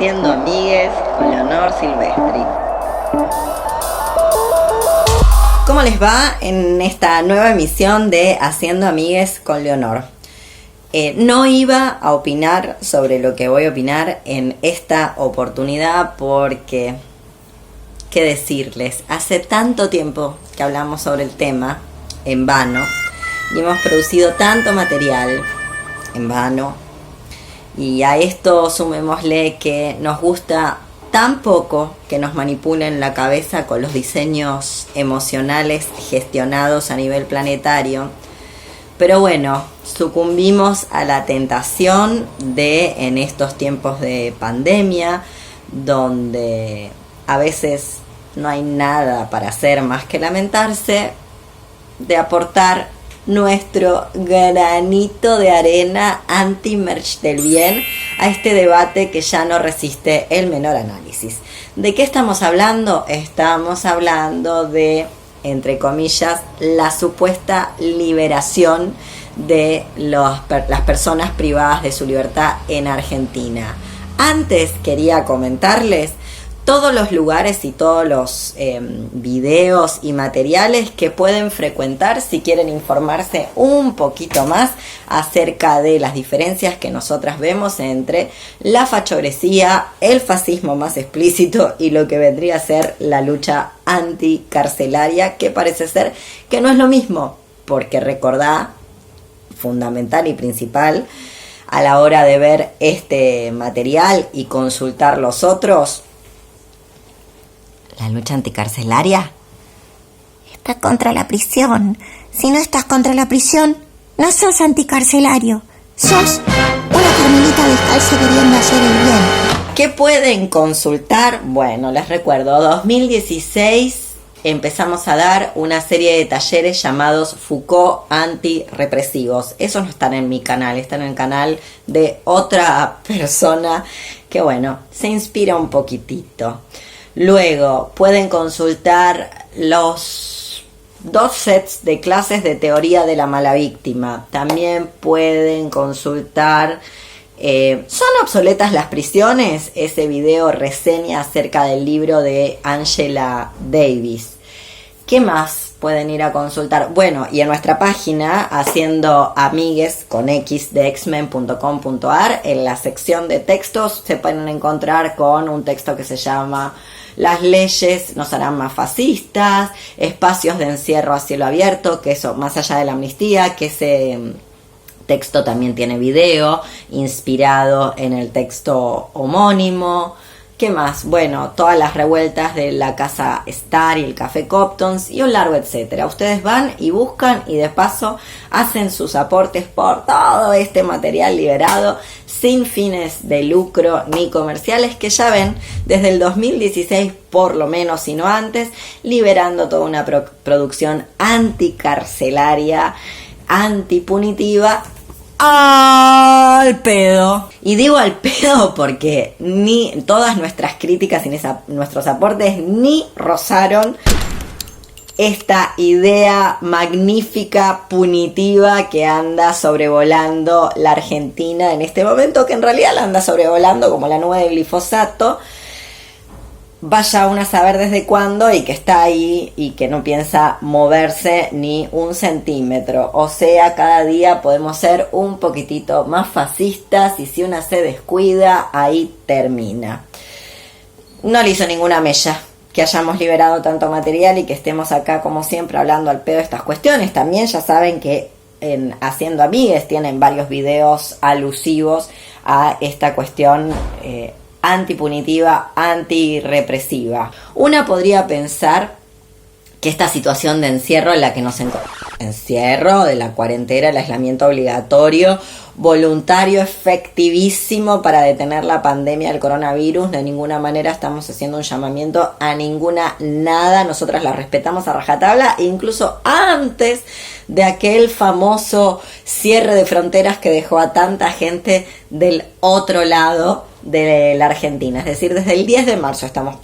Haciendo Amigues con Leonor Silvestri. ¿Cómo les va en esta nueva emisión de Haciendo Amigues con Leonor? No iba a opinar sobre lo que voy a opinar en esta oportunidad porque, ¿qué decirles? Hace tanto tiempo que hablamos sobre el tema en vano y hemos producido tanto material en vano, y a esto sumémosle que nos gusta tan poco que nos manipulen la cabeza con los diseños emocionales gestionados a nivel planetario. Pero bueno, sucumbimos a la tentación de, en estos tiempos de pandemia, donde a veces no hay nada para hacer más que lamentarse, de aportar nuestro granito de arena anti-merch del bien a este debate que ya no resiste el menor análisis. ¿De qué estamos hablando? Estamos hablando de, entre comillas, la supuesta liberación de las personas privadas de su libertad en Argentina. Antes quería comentarles todos los lugares y todos los videos y materiales que pueden frecuentar si quieren informarse un poquito más acerca de las diferencias que nosotras vemos entre la fachogresía, el fascismo más explícito y lo que vendría a ser la lucha anticarcelaria, que parece ser que no es lo mismo, porque recordá, fundamental y principal a la hora de ver este material y consultar los otros, la lucha anticarcelaria está contra la prisión. Si no estás contra la prisión, no sos anticarcelario. Sos una carmelita descalza queriendo hacer el bien. ¿Qué pueden consultar? Bueno, les recuerdo, 2016 empezamos a dar una serie de talleres llamados Foucault antirrepresivos. Esos no están en mi canal, están en el canal de otra persona que, bueno, se inspira un poquitito. Luego pueden consultar los 2 sets de clases de teoría de la mala víctima. También pueden consultar ¿Son obsoletas las prisiones? Ese video reseña acerca del libro de Angela Davis. ¿Qué más pueden ir a consultar? Bueno, y en nuestra página, haciendo amigues con x de xmen.com.ar, en la sección de textos se pueden encontrar con un texto que se llama Las leyes nos harán más fascistas, espacios de encierro a cielo abierto, que eso, más allá de la amnistía, que ese texto también tiene video inspirado en el texto homónimo. ¿Qué más? Bueno, todas las revueltas de la Casa Star y el Café Coptons y un largo etcétera. Ustedes van y buscan y de paso hacen sus aportes por todo este material liberado sin fines de lucro ni comerciales, que ya ven desde el 2016 por lo menos, si no antes, liberando toda una producción anticarcelaria, antipunitiva, al pedo. Y digo al pedo porque ni todas nuestras críticas y nuestros aportes ni rozaron esta idea magnífica, punitiva que anda sobrevolando la Argentina en este momento, que en realidad la anda sobrevolando como la nube de glifosato. Vaya uno a saber desde cuándo, y que está ahí y que no piensa moverse ni un centímetro. O sea, cada día podemos ser un poquitito más fascistas y si una se descuida, ahí termina. No le hizo ninguna mella que hayamos liberado tanto material y que estemos acá como siempre hablando al pedo de estas cuestiones. También ya saben que en Haciendo Amigues tienen varios videos alusivos a esta cuestión antipunitiva, antirrepresiva. Una podría pensar que esta situación de encierro en la que nos encontramos, encierro de la cuarentena, el aislamiento obligatorio, voluntario, efectivísimo para detener la pandemia del coronavirus, de ninguna manera estamos haciendo un llamamiento a ninguna nada. Nosotras la respetamos a rajatabla, incluso antes de aquel famoso cierre de fronteras que dejó a tanta gente del otro lado de la Argentina. Es decir, desde el 10 de marzo estamos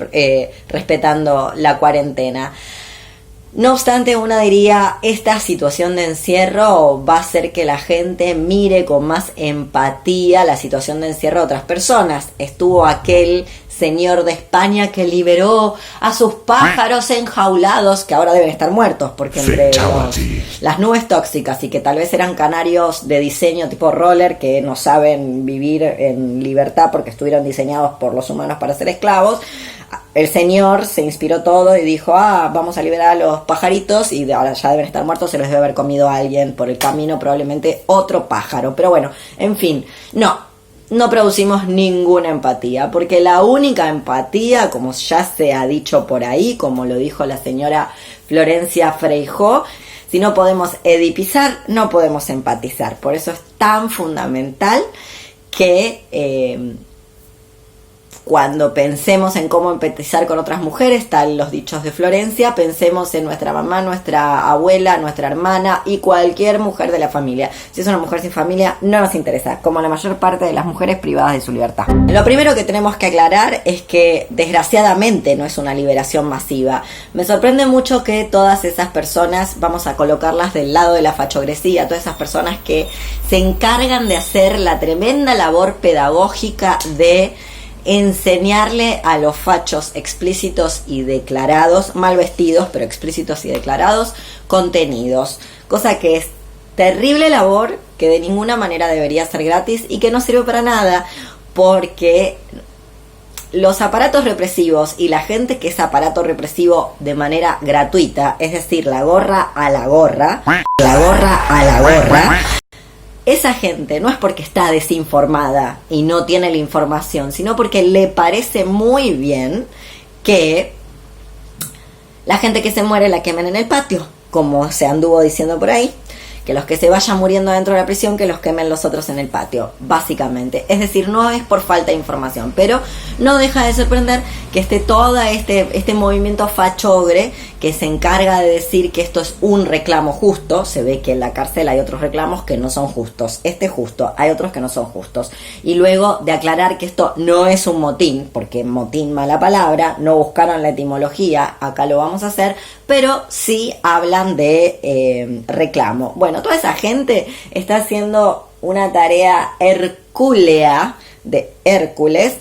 respetando la cuarentena. No obstante, una diría, esta situación de encierro va a hacer que la gente mire con más empatía la situación de encierro de otras personas. Estuvo aquel señor de España que liberó a sus pájaros enjaulados, que ahora deben estar muertos, porque entre las nubes tóxicas y que tal vez eran canarios de diseño tipo roller que no saben vivir en libertad porque estuvieron diseñados por los humanos para ser esclavos, el señor se inspiró todo y dijo, vamos a liberar a los pajaritos, y ahora ya deben estar muertos, se los debe haber comido a alguien por el camino, probablemente otro pájaro. Pero bueno, en fin, no producimos ninguna empatía, porque la única empatía, como ya se ha dicho por ahí, como lo dijo la señora Florencia Freijó, si no podemos edipizar, no podemos empatizar. Por eso es tan fundamental que cuando pensemos en cómo empatizar con otras mujeres, tal los dichos de Florencia, pensemos en nuestra mamá, nuestra abuela, nuestra hermana y cualquier mujer de la familia. Si es una mujer sin familia, no nos interesa, como la mayor parte de las mujeres privadas de su libertad. Lo primero que tenemos que aclarar es que, desgraciadamente, no es una liberación masiva. Me sorprende mucho que todas esas personas, vamos a colocarlas del lado de la fachogresía, todas esas personas que se encargan de hacer la tremenda labor pedagógica de enseñarle a los fachos explícitos y declarados, mal vestidos pero explícitos y declarados, contenidos, cosa que es terrible labor, que de ninguna manera debería ser gratis y que no sirve para nada, porque los aparatos represivos y la gente que es aparato represivo de manera gratuita, es decir, la gorra a la gorra, esa gente no es porque está desinformada y no tiene la información, sino porque le parece muy bien que la gente que se muere la quemen en el patio, como se anduvo diciendo por ahí, que los que se vayan muriendo dentro de la prisión, que los quemen los otros en el patio, básicamente. Es decir, no es por falta de información, pero no deja de sorprender que esté todo este movimiento fachogre que se encarga de decir que esto es un reclamo justo. Se ve que en la cárcel hay otros reclamos que no son justos. Este es justo, hay otros que no son justos. Y luego de aclarar que esto no es un motín, porque motín, mala palabra, no buscaron la etimología, acá lo vamos a hacer, pero sí hablan de reclamo. Bueno, toda esa gente está haciendo una tarea hercúlea de Hércules,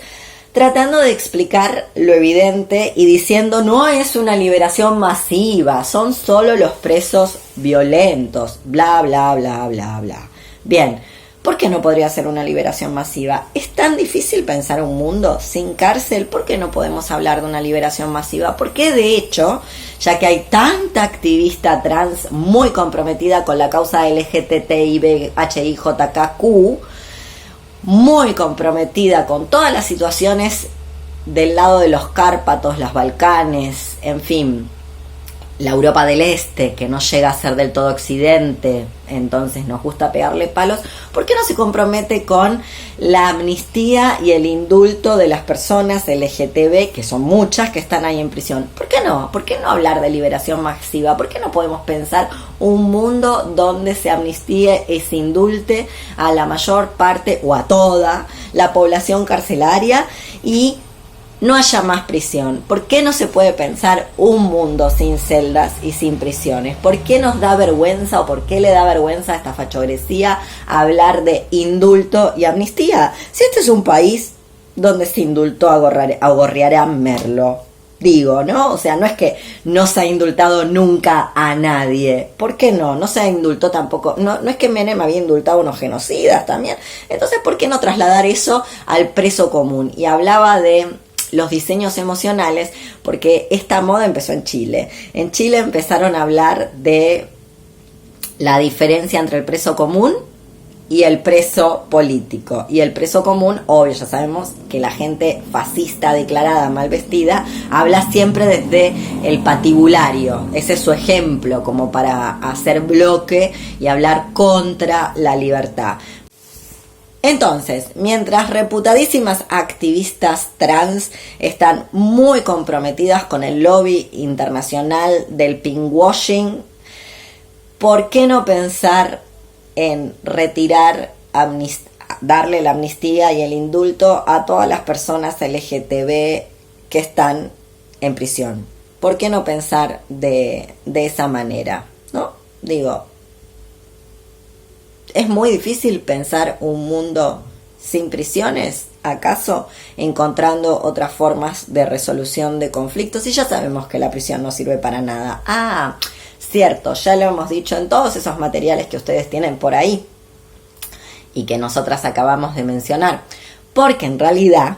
tratando de explicar lo evidente y diciendo no es una liberación masiva, son solo los presos violentos, bla, bla, bla, bla, bla. Bien, ¿por qué no podría ser una liberación masiva? ¿Es tan difícil pensar un mundo sin cárcel? ¿Por qué no podemos hablar de una liberación masiva? Porque de hecho, ya que hay tanta activista trans muy comprometida con la causa LGTBIHIJKQ, muy comprometida con todas las situaciones del lado de los Cárpatos, los Balcanes, en fin, la Europa del Este, que no llega a ser del todo Occidente, entonces nos gusta pegarle palos. ¿Por qué no se compromete con la amnistía y el indulto de las personas LGTB, que son muchas, que están ahí en prisión? ¿Por qué no? ¿Por qué no hablar de liberación masiva? ¿Por qué no podemos pensar un mundo donde se amnistíe y se indulte a la mayor parte o a toda la población carcelaria y no haya más prisión? ¿Por qué no se puede pensar un mundo sin celdas y sin prisiones? ¿Por qué nos da vergüenza o por qué le da vergüenza a esta fachogresía hablar de indulto y amnistía? Si este es un país donde se indultó a Gorriarán Merlo, digo, ¿no? O sea, no es que no se ha indultado nunca a nadie. ¿Por qué no? No se ha indultado tampoco. No es que Menem había indultado a unos genocidas también. Entonces, ¿por qué no trasladar eso al preso común? Y hablaba de los diseños emocionales, porque esta moda empezó en Chile. En Chile empezaron a hablar de la diferencia entre el preso común y el preso político. Y el preso común, obvio, ya sabemos que la gente fascista declarada, mal vestida, habla siempre desde el patibulario. Ese es su ejemplo, como para hacer bloque y hablar contra la libertad. Entonces, mientras reputadísimas activistas trans están muy comprometidas con el lobby internacional del pinkwashing, ¿por qué no pensar en retirar, darle la amnistía y el indulto a todas las personas LGTB que están en prisión? ¿por qué no pensar de esa manera? ¿No? Digo, ¿es muy difícil pensar un mundo sin prisiones? ¿Acaso encontrando otras formas de resolución de conflictos? Y ya sabemos que la prisión no sirve para nada. Ah, cierto, ya lo hemos dicho en todos esos materiales que ustedes tienen por ahí y que nosotras acabamos de mencionar. Porque en realidad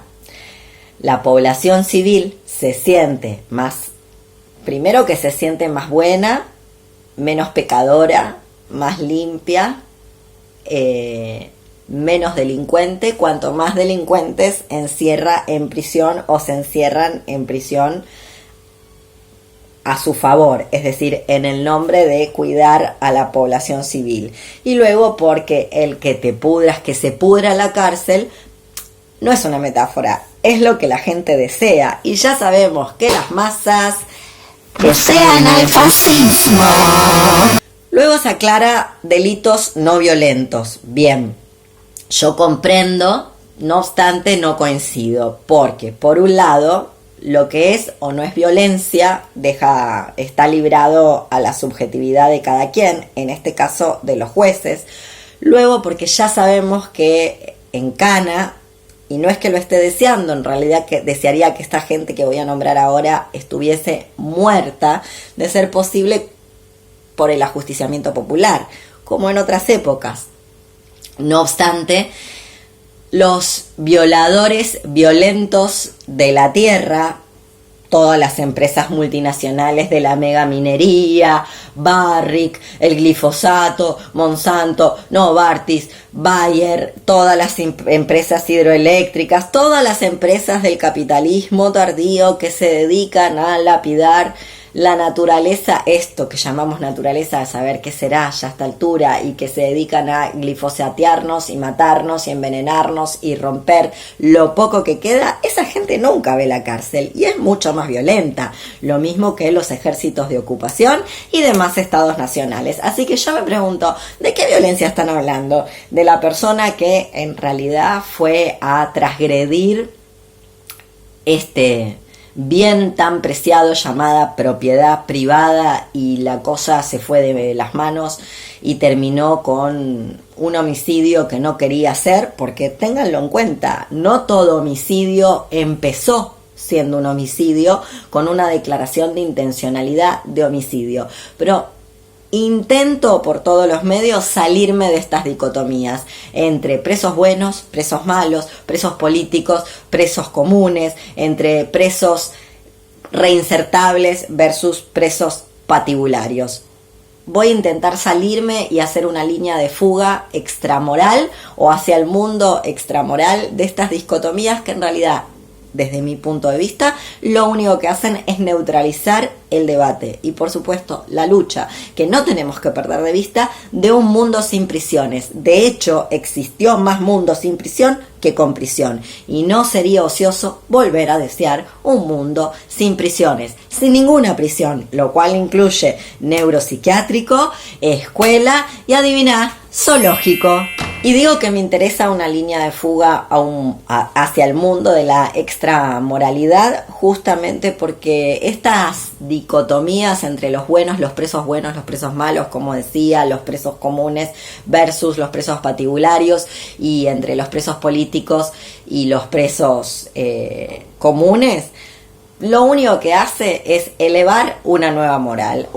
la población civil se siente más, primero que se siente más buena, menos pecadora, más limpia, menos delincuente, cuanto más delincuentes encierra en prisión o se encierran en prisión a su favor, es decir, en el nombre de cuidar a la población civil. Y luego porque el que te pudras, que se pudra la cárcel, no es una metáfora, es lo que la gente desea. Y ya sabemos que las masas desean el fascismo. Luego se aclara delitos no violentos. Bien, yo comprendo, no obstante no coincido, porque por un lado lo que es o no es violencia está librado a la subjetividad de cada quien, en este caso de los jueces. Luego porque ya sabemos que en Cana, y no es que lo esté deseando, en realidad que desearía que esta gente que voy a nombrar ahora estuviese muerta, de ser posible por el ajusticiamiento popular, como en otras épocas. No obstante, los violadores violentos de la tierra, todas las empresas multinacionales de la megaminería, Barrick, el glifosato, Monsanto, Novartis, Bayer, todas las empresas hidroeléctricas, todas las empresas del capitalismo tardío que se dedican a lapidar la naturaleza, esto que llamamos naturaleza, a saber qué será ya a esta altura, y que se dedican a glifosatearnos y matarnos y envenenarnos y romper lo poco que queda, esa gente nunca ve la cárcel y es mucho más violenta, lo mismo que los ejércitos de ocupación y demás estados nacionales. Así que yo me pregunto, ¿de qué violencia están hablando? De la persona que en realidad fue a transgredir este bien tan preciado llamada propiedad privada, y la cosa se fue de las manos y terminó con un homicidio que no quería hacer, porque ténganlo en cuenta, no todo homicidio empezó siendo un homicidio con una declaración de intencionalidad de homicidio, pero intento por todos los medios salirme de estas dicotomías entre presos buenos, presos malos, presos políticos, presos comunes, entre presos reinsertables versus presos patibularios. Voy a intentar salirme y hacer una línea de fuga extramoral o hacia el mundo extramoral de estas dicotomías que en realidad, desde mi punto de vista, lo único que hacen es neutralizar el debate y, por supuesto, la lucha, que no tenemos que perder de vista, de un mundo sin prisiones. De hecho, existió más mundo sin prisión que con prisión, y no sería ocioso volver a desear un mundo sin prisiones, sin ninguna prisión, lo cual incluye neuropsiquiátrico, escuela y, adiviná, zoológico. Y digo que me interesa una línea de fuga hacia el mundo de la extramoralidad, justamente porque estas dicotomías entre los presos buenos, los presos malos, como decía, los presos comunes versus los presos patibularios, y entre los presos políticos y los presos comunes, lo único que hace es elevar una nueva moral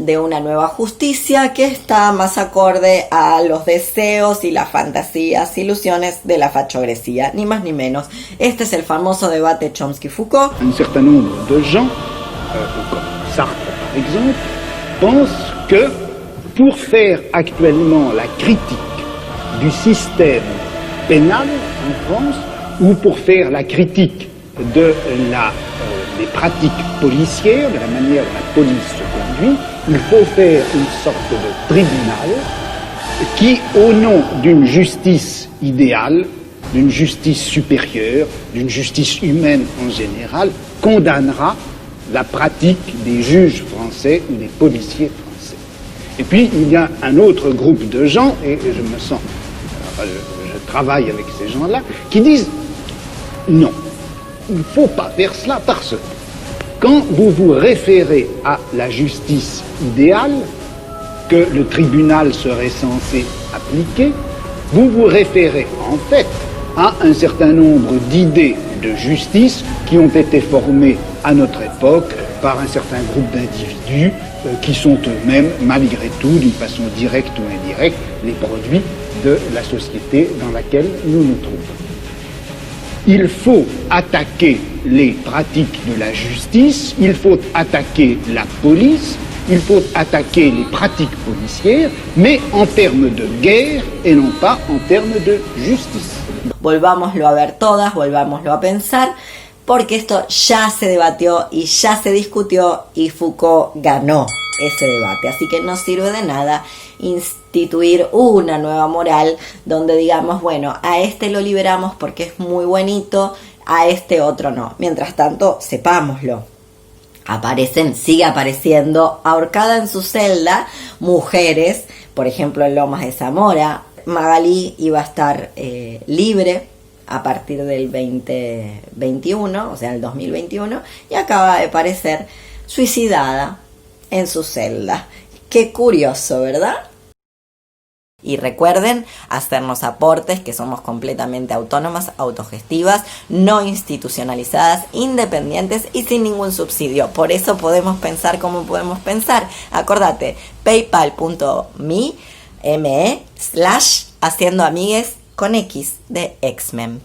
de una nueva justicia que está más acorde a los deseos y las fantasías, ilusiones de la fachogresía, ni más ni menos. Este es el famoso debate Chomsky-Foucault. Un certain nombre de gens, comme Sartre par exemple, pensent que pour faire actuellement la critique du système pénal en France, ou pour faire la critique des pratiques policières, de la manière dont la police se conduit, il faut faire une sorte de tribunal qui, au nom d'une justice idéale, d'une justice supérieure, d'une justice humaine en général, condamnera la pratique des juges français ou des policiers français. Et puis, il y a un autre groupe de gens, et je travaille avec ces gens-là, qui disent non. Il ne faut pas faire cela parce que quand vous vous référez à la justice idéale que le tribunal serait censé appliquer, vous vous référez en fait à un certain nombre d'idées de justice qui ont été formées à notre époque par un certain groupe d'individus qui sont eux-mêmes, malgré tout, d'une façon directe ou indirecte, les produits de la société dans laquelle nous nous trouvons. Il faut attaquer les pratiques de la justice, il faut attaquer la police, il faut attaquer les pratiques policières, mais en termes de guerre et non pas en termes de justice. Volvámoslo a ver todas, volvámoslo a pensar, porque esto ya se debatió y ya se discutió y Foucault ganó ese debate. Así que no sirve de nada instituir una nueva moral donde digamos, bueno, a este lo liberamos porque es muy buenito, a este otro no. Mientras tanto, sepámoslo. Sigue apareciendo ahorcada en su celda mujeres, por ejemplo en Lomas de Zamora. Magalí iba a estar libre a partir del 2021, o sea, el 2021, y acaba de aparecer suicidada en su celda. Qué curioso, ¿verdad? Y recuerden hacernos aportes, que somos completamente autónomas, autogestivas, no institucionalizadas, independientes y sin ningún subsidio. Por eso podemos pensar como podemos pensar. Acordate, paypal.me/haciendo amigues con X de X-Men.